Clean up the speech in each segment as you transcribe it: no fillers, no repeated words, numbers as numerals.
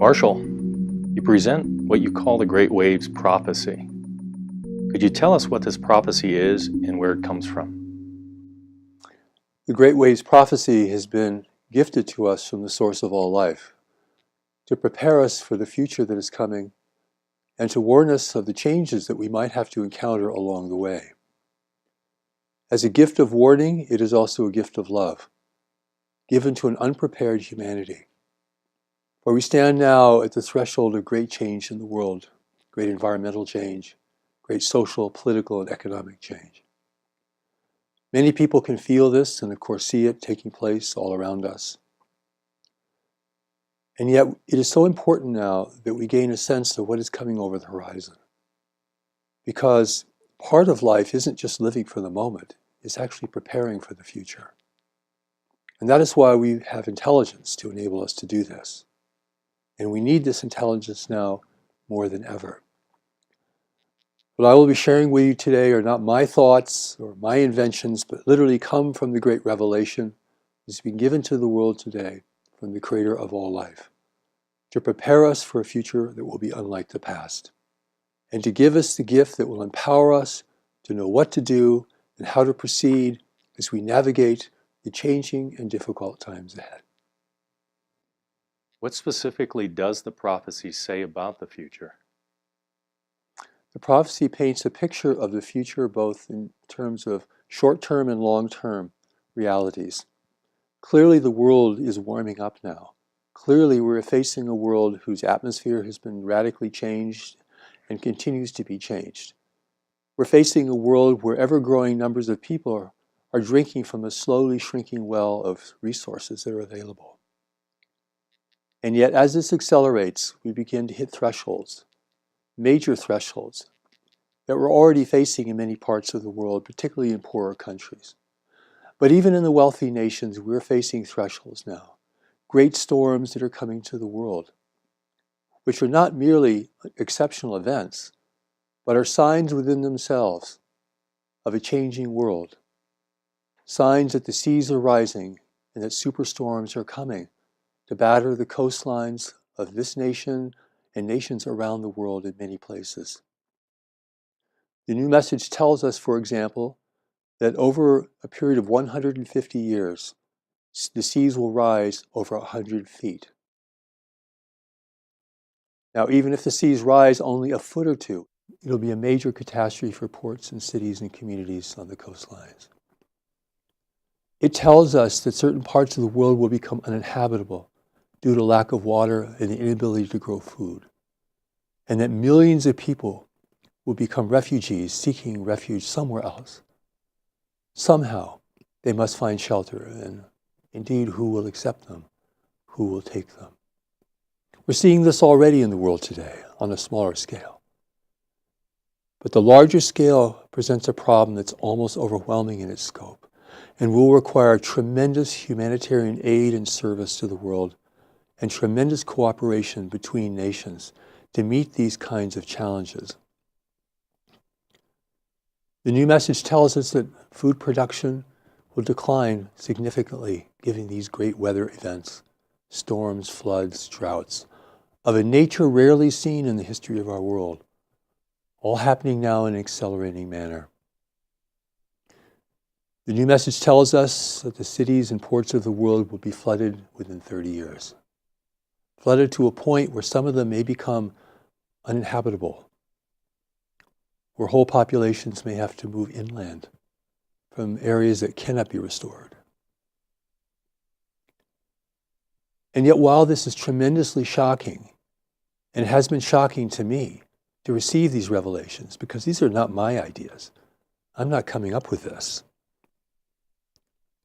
Marshall, you present what you call the Great Waves Prophecy. Could you tell us what this prophecy is and where it comes from? The Great Waves Prophecy has been gifted to us from the source of all life, to prepare us for the future that is coming, and to warn us of the changes that we might have to encounter along the way. As a gift of warning, it is also a gift of love, given to an unprepared humanity. For we stand now at the threshold of great change in the world, great environmental change, great social, political, and economic change. Many people can feel this and of course see it taking place all around us. And yet it is so important now that we gain a sense of what is coming over the horizon. Because part of life isn't just living for the moment, it's actually preparing for the future. And that is why we have intelligence to enable us to do this. And we need this intelligence now more than ever. What I will be sharing with you today are not my thoughts or my inventions, but literally come from the great revelation that has been given to the world today from the Creator of all life, to prepare us for a future that will be unlike the past, and to give us the gift that will empower us to know what to do and how to proceed as we navigate the changing and difficult times ahead. What specifically does the prophecy say about the future? The prophecy paints a picture of the future both in terms of short-term and long-term realities. Clearly the world is warming up now. Clearly we're facing a world whose atmosphere has been radically changed and continues to be changed. We're facing a world where ever-growing numbers of people are drinking from a slowly shrinking well of resources that are available. And yet as this accelerates, we begin to hit thresholds, major thresholds, that we're already facing in many parts of the world, particularly in poorer countries. But even in the wealthy nations, we're facing thresholds now. Great storms that are coming to the world, which are not merely exceptional events, but are signs within themselves of a changing world. Signs that the seas are rising and that superstorms are coming to batter the coastlines of this nation and nations around the world in many places. The new message tells us, for example, that over a period of 150 years, the seas will rise over 100 feet. Now, even if the seas rise only a foot or two, it'll be a major catastrophe for ports and cities and communities on the coastlines. It tells us that certain parts of the world will become uninhabitable due to lack of water and the inability to grow food, and that millions of people will become refugees seeking refuge somewhere else. Somehow, they must find shelter, and indeed, who will accept them? Who will take them? We're seeing this already in the world today on a smaller scale. But the larger scale presents a problem that's almost overwhelming in its scope and will require tremendous humanitarian aid and service to the world and tremendous cooperation between nations to meet these kinds of challenges. The new message tells us that food production will decline significantly given these great weather events, storms, floods, droughts, of a nature rarely seen in the history of our world, all happening now in an accelerating manner. The new message tells us that the cities and ports of the world will be flooded within 30 years. Flooded to a point where some of them may become uninhabitable, where whole populations may have to move inland from areas that cannot be restored. And yet while this is tremendously shocking, and it has been shocking to me to receive these revelations, because these are not my ideas, I'm not coming up with this.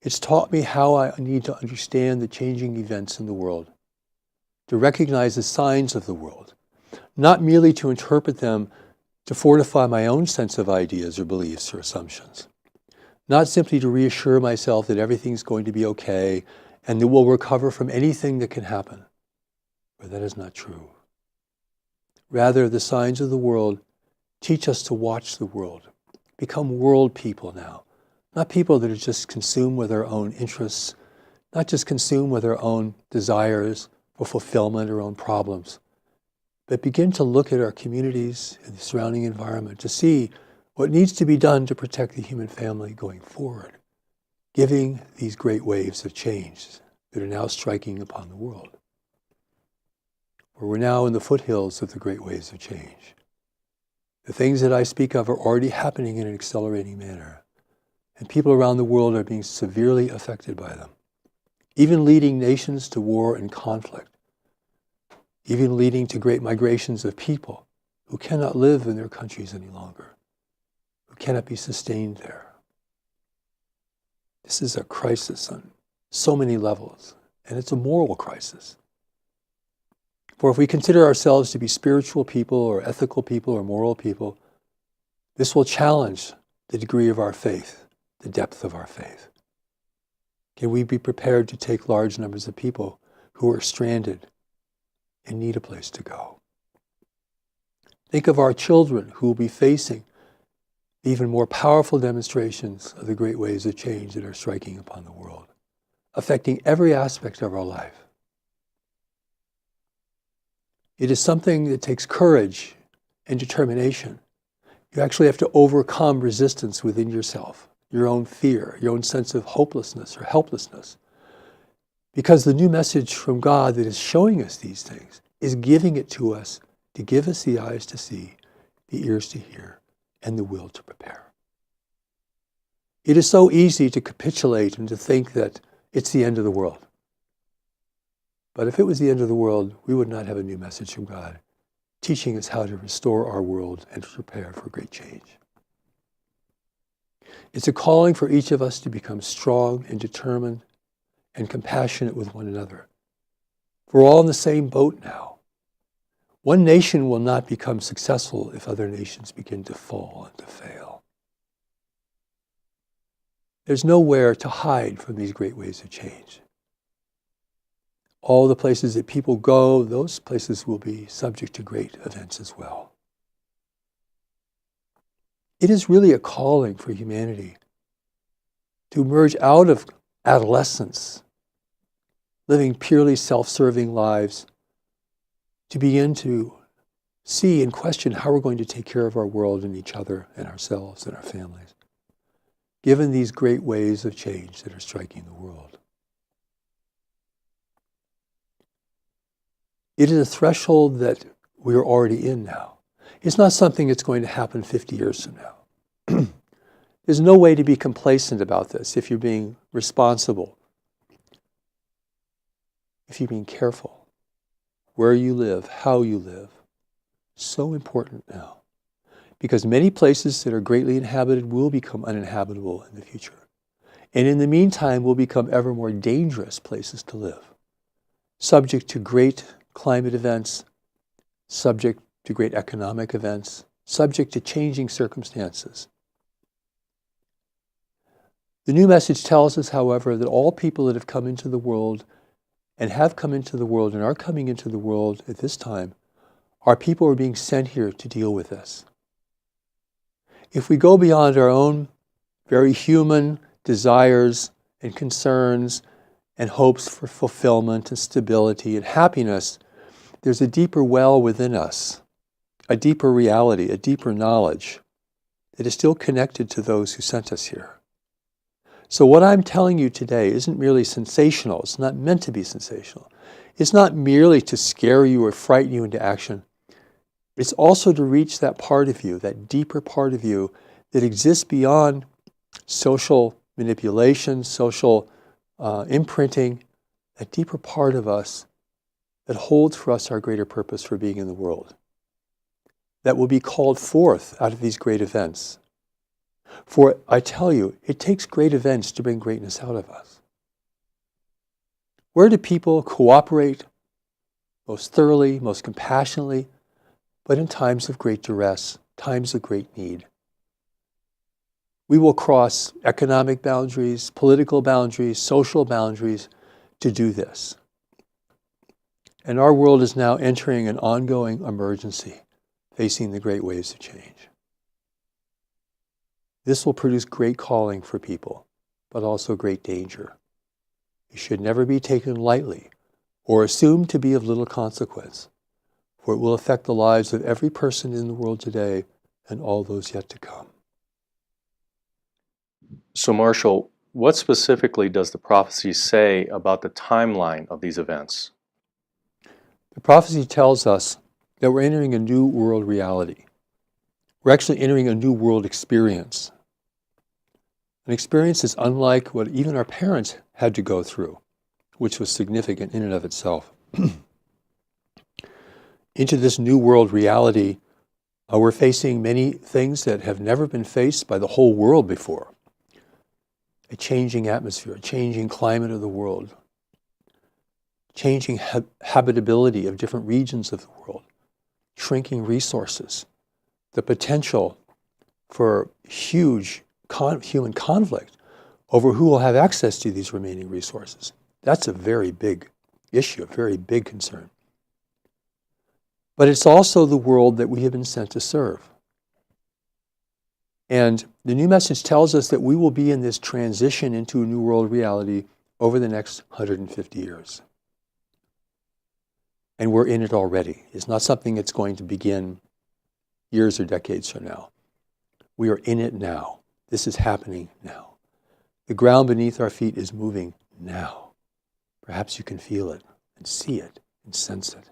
It's taught me how I need to understand the changing events in the world, to recognize the signs of the world, not merely to interpret them to fortify my own sense of ideas or beliefs or assumptions, not simply to reassure myself that everything's going to be okay and that we'll recover from anything that can happen, for that is not true. Rather, the signs of the world teach us to watch the world, become world people now, not people that are just consumed with their own interests, not just consumed with their own desires for fulfillment or own problems, but begin to look at our communities and the surrounding environment to see what needs to be done to protect the human family going forward, giving these great waves of change that are now striking upon the world. Where we're now in the foothills of the great waves of change. The things that I speak of are already happening in an accelerating manner, and people around the world are being severely affected by them, even leading nations to war and conflict, even leading to great migrations of people who cannot live in their countries any longer, who cannot be sustained there. This is a crisis on so many levels, and it's a moral crisis. For if we consider ourselves to be spiritual people or ethical people or moral people, this will challenge the degree of our faith, the depth of our faith. Can we be prepared to take large numbers of people who are stranded and need a place to go? Think of our children who will be facing even more powerful demonstrations of the great waves of change that are striking upon the world, affecting every aspect of our life. It is something that takes courage and determination. You actually have to overcome resistance within yourself, your own fear, your own sense of hopelessness or helplessness. Because the new message from God that is showing us these things is giving it to us to give us the eyes to see, the ears to hear, and the will to prepare. It is so easy to capitulate and to think that it's the end of the world. But if it was the end of the world, we would not have a new message from God, teaching us how to restore our world and to prepare for great change. It's a calling for each of us to become strong and determined and compassionate with one another. We're all in the same boat now. One nation will not become successful if other nations begin to fall and to fail. There's nowhere to hide from these great waves of change. All the places that people go, those places will be subject to great events as well. It is really a calling for humanity to emerge out of adolescence, living purely self-serving lives, to begin to see and question how we're going to take care of our world and each other and ourselves and our families, given these great waves of change that are striking the world. It is a threshold that we are already in now. It's not something that's going to happen 50 years from now. There's no way to be complacent about this if you're being responsible, if you're being careful. Where you live, how you live. So important now. Because many places that are greatly inhabited will become uninhabitable in the future. And in the meantime will become ever more dangerous places to live, subject to great climate events, subject to great economic events, subject to changing circumstances. The new message tells us, however, that all people that have come into the world and have come into the world and are coming into the world at this time are people who are being sent here to deal with this. If we go beyond our own very human desires and concerns and hopes for fulfillment and stability and happiness, there's a deeper well within us, a deeper reality, a deeper knowledge that is still connected to those who sent us here. So what I'm telling you today isn't merely sensational. It's not meant to be sensational. It's not merely to scare you or frighten you into action. It's also to reach that part of you, that deeper part of you that exists beyond social manipulation, social imprinting, that deeper part of us that holds for us our greater purpose for being in the world, that will be called forth out of these great events. For I tell you, it takes great events to bring greatness out of us. Where do people cooperate most thoroughly, most compassionately, but in times of great duress, times of great need? We will cross economic boundaries, political boundaries, social boundaries to do this. And our world is now entering an ongoing emergency, facing the great waves of change. This will produce great calling for people, but also great danger. It should never be taken lightly or assumed to be of little consequence, for it will affect the lives of every person in the world today and all those yet to come. So, Marshall, what specifically does the prophecy say about the timeline of these events? The prophecy tells us that we're entering a new world reality. We're actually entering a new world experience. An experience that's unlike what even our parents had to go through, which was significant in and of itself. Into this new world reality, we're facing many things that have never been faced by the whole world before. A changing atmosphere, a changing climate of the world, changing habitability of different regions of the world, shrinking resources, the potential for huge human conflict over who will have access to these remaining resources. That's a very big issue, a very big concern. But it's also the world that we have been sent to serve. And the new message tells us that we will be in this transition into a new world reality over the next 150 years. And we're in it already. It's not something that's going to begin years or decades from now. We are in it now. This is happening now. The ground beneath our feet is moving now. Perhaps you can feel it and see it and sense it.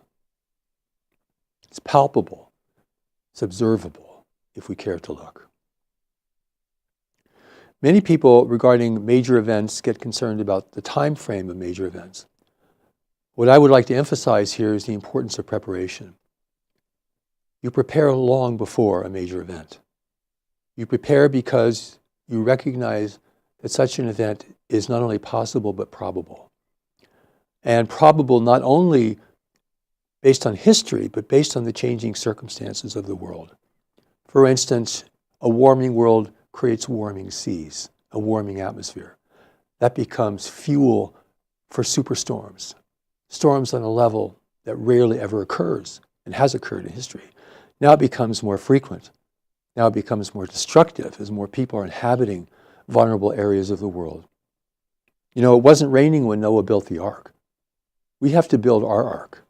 It's palpable. It's observable if we care to look. Many people regarding major events get concerned about the time frame of major events. What I would like to emphasize here is the importance of preparation. You prepare long before a major event. You prepare because you recognize that such an event is not only possible but probable. And probable not only based on history, but based on the changing circumstances of the world. For instance, a warming world creates warming seas, a warming atmosphere. That becomes fuel for superstorms, storms on a level that rarely ever occurs and has occurred in history. Now it becomes more frequent. Now it becomes more destructive as more people are inhabiting vulnerable areas of the world. You know, it wasn't raining when Noah built the ark. We have to build our ark,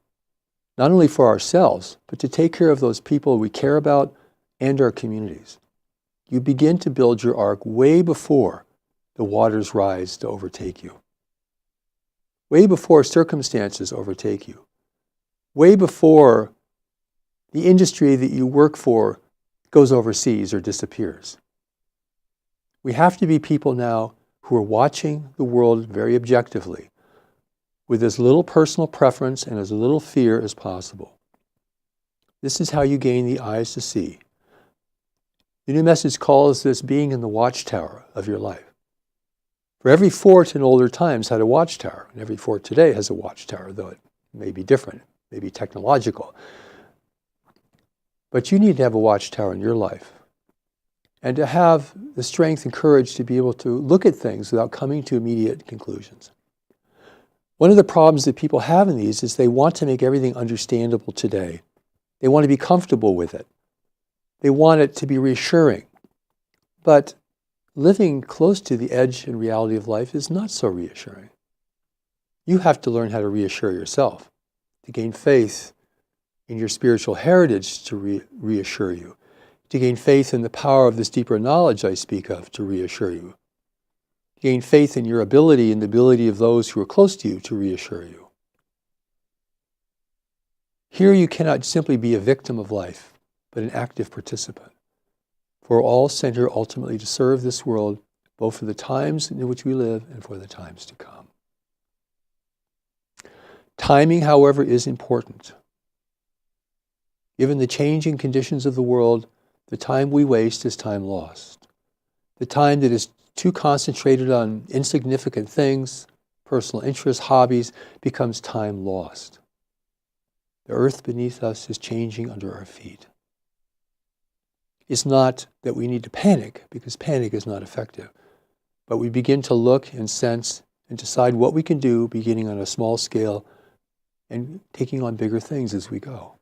not only for ourselves, but to take care of those people we care about and our communities. You begin to build your ark way before the waters rise to overtake you, way before circumstances overtake you, way before the industry that you work for goes overseas or disappears. We have to be people now who are watching the world very objectively, with as little personal preference and as little fear as possible. This is how you gain the eyes to see. The new message calls this being in the watchtower of your life. For every fort in older times had a watchtower, and every fort today has a watchtower, though it may be different, may be technological. But you need to have a watchtower in your life, and to have the strength and courage to be able to look at things without coming to immediate conclusions. One of the problems that people have in these is they want to make everything understandable today. They want to be comfortable with it. They want it to be reassuring. But living close to the edge and reality of life is not so reassuring. You have to learn how to reassure yourself, to gain faith in your spiritual heritage to reassure you, to gain faith in the power of this deeper knowledge I speak of to reassure you, to gain faith in your ability and the ability of those who are close to you to reassure you. Here you cannot simply be a victim of life, but an active participant. For we're all sent here ultimately to serve this world, both for the times in which we live and for the times to come. Timing, however, is important. Given the changing conditions of the world, the time we waste is time lost. The time that is too concentrated on insignificant things, personal interests, hobbies, becomes time lost. The earth beneath us is changing under our feet. It's not that we need to panic, because panic is not effective, but we begin to look and sense and decide what we can do, beginning on a small scale and taking on bigger things as we go.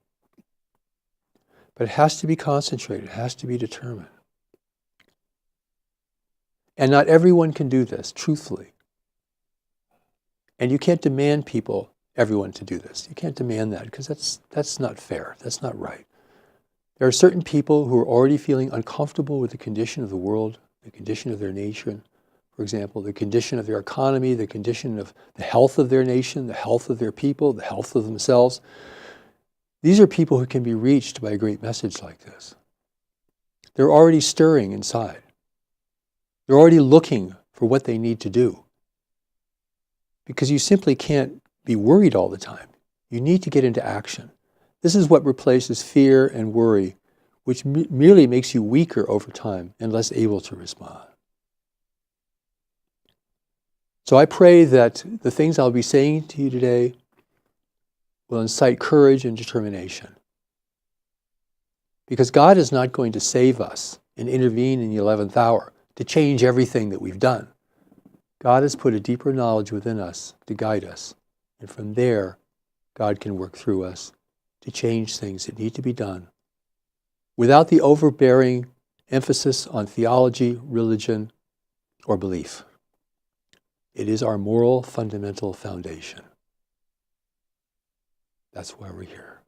But it has to be concentrated, it has to be determined. And not everyone can do this, truthfully. And you can't demand people everyone to do this. You can't demand that because that's not fair. That's not right. There are certain people who are already feeling uncomfortable with the condition of the world, the condition of their nation, for example, the condition of their economy, the condition of the health of their nation, the health of their people, the health of themselves. These are people who can be reached by a great message like this. They're already stirring inside. They're already looking for what they need to do. Because you simply can't be worried all the time. You need to get into action. This is what replaces fear and worry, which merely makes you weaker over time and less able to respond. So I pray that the things I'll be saying to you today will incite courage and determination. Because God is not going to save us and intervene in the 11th hour to change everything that we've done. God has put a deeper knowledge within us to guide us. And from there, God can work through us to change things that need to be done without the overbearing emphasis on theology, religion, or belief. It is our moral fundamental foundation. That's why we're here.